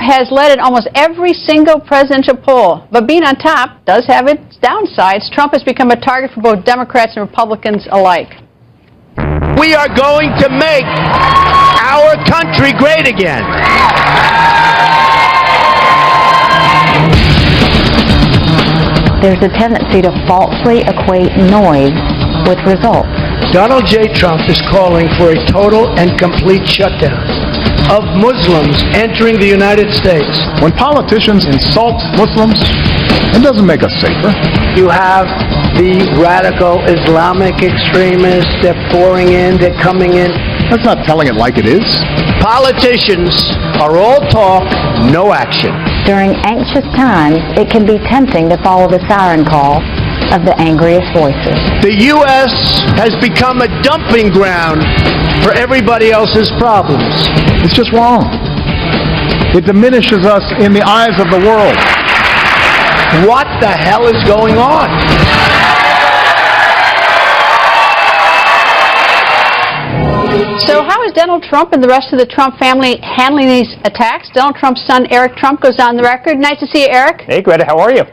has led in almost every single presidential poll, but being on top does have its downsides. Trump has become a target for both Democrats and Republicans alike. We are going to make our country great again. There's a tendency to falsely equate noise with results. Donald J. Trump is calling for a total and complete shutdown of Muslims entering the United States. When politicians insult Muslims, it doesn't make us safer. You have the radical Islamic extremists. They're pouring in, they're coming in. That's not telling it like it is. Politicians are all talk, no action. During anxious times, it can be tempting to follow the siren call of the angriest voices. The U.S. has become a dumping ground for everybody else's problems. It's just wrong. It diminishes us in the eyes of the world. What the hell is going on? So how is Donald Trump and the rest of the Trump family handling these attacks? Donald Trump's son, Eric Trump, goes on the record. Nice to see you, Eric. Hey, Greta, how are you?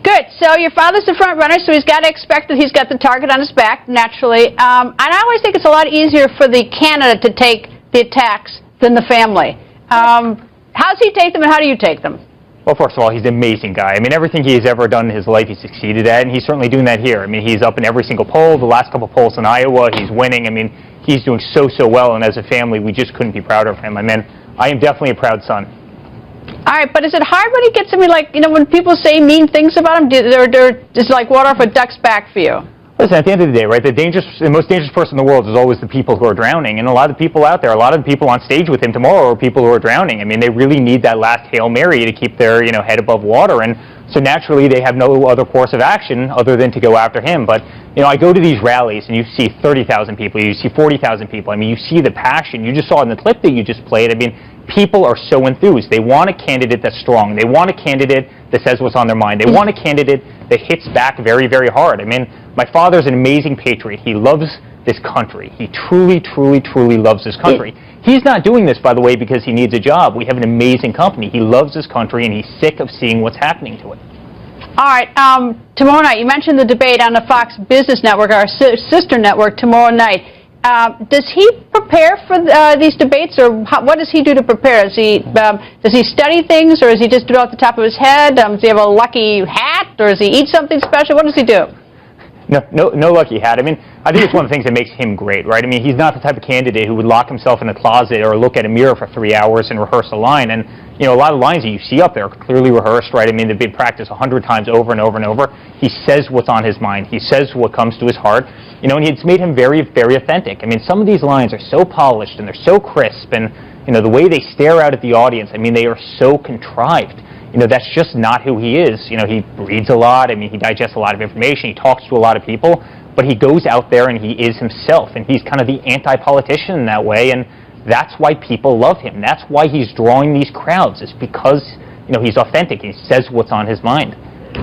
Good. So your father's the front runner, so he's got to expect that he's got the target on his back, naturally. And I always think it's a lot easier for the candidate to take the attacks than the family. How does he take them, and how do you take them? Well, first of all, he's an amazing guy. I mean, everything he has ever done in his life, he's succeeded at, and he's certainly doing that here. I mean, he's up in every single poll. The last couple polls in Iowa, he's winning. I mean, he's doing so well, and as a family, we just couldn't be prouder of him. I mean, I am definitely a proud son. All right, but is it hard when he gets somebody like, you know, when people say mean things about him, they're just like water off a duck's back for you? Listen, at the end of the day, right, the most dangerous person in the world is always the people who are drowning. And a lot of people out there, a lot of the people on stage with him tomorrow are people who are drowning. I mean, they really need that last Hail Mary to keep their, head above water. And so naturally, they have no other course of action other than to go after him. But, I go to these rallies and you see 30,000 people, you see 40,000 people. I mean, you see the passion. You just saw in the clip that you just played. I mean, people are so enthused. They want a candidate that's strong. They want a candidate that says what's on their mind. They want a candidate that hits back very, very hard. I mean, my father's an amazing patriot. He loves this country. He truly, truly, truly loves this country. He's not doing this, by the way, because he needs a job. We have an amazing company. He loves this country, and he's sick of seeing what's happening to it. All right. Tomorrow night, you mentioned the debate on the Fox Business Network, our sister network, tomorrow night. Does he prepare for these debates, or what does he do to prepare? Does he study things, or does he just do it off the top of his head? Does he have a lucky hat, or does he eat something special? What does he do? No lucky hat. I mean, I think it's one of the things that makes him great, right? I mean, he's not the type of candidate who would lock himself in a closet or look at a mirror for 3 hours and rehearse a line. And, a lot of lines that you see up there are clearly rehearsed, right? I mean, they've been practiced 100 times over and over and over. He says what's on his mind. He says what comes to his heart. And it's made him very, very authentic. I mean, some of these lines are so polished and they're so crisp, and, the way they stare out at the audience, I mean, they are so contrived. That's just not who he is. He reads a lot. I mean, he digests a lot of information. He talks to a lot of people, but he goes out there and he is himself, and he's kind of the anti-politician in that way, and that's why people love him. That's why he's drawing these crowds. It's because, he's authentic. He says what's on his mind.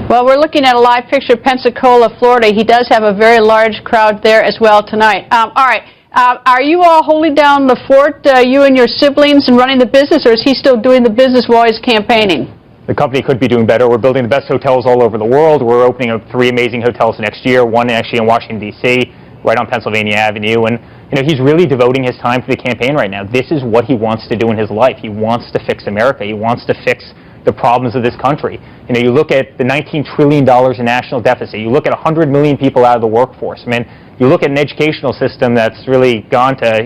Well, we're looking at a live picture of Pensacola, Florida. He does have a very large crowd there as well tonight. All right. Are you all holding down the fort, you and your siblings, and running the business, or is he still doing the business while he's campaigning? The company could be doing better. We're building the best hotels all over the world. We're opening up 3 amazing hotels next year, one actually in Washington, D.C., right on Pennsylvania Avenue. And, he's really devoting his time to the campaign right now. This is what he wants to do in his life. He wants to fix America. He wants to fix the problems of this country. You look at the $19 trillion in national deficit. You look at 100 million people out of the workforce. I mean, you look at an educational system that's really gone to, I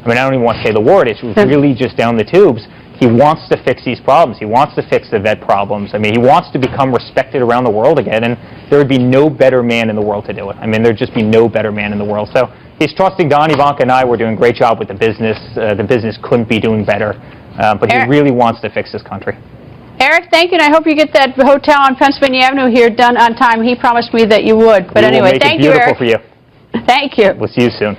don't even want to say the word. It's really just down the tubes. He wants to fix these problems. He wants to fix the vet problems. I mean, he wants to become respected around the world again, and there would be no better man in the world to do it. I mean, there'd just be no better man in the world. So he's trusting Don, Ivanka, and I. We're doing a great job with the business. The business couldn't be doing better, but he really wants to fix this country. Eric, thank you, and I hope you get that hotel on Pennsylvania Avenue here done on time. He promised me that you would. But anyway, thank you, Eric. We'll make it beautiful for you. Thank you. We'll see you soon.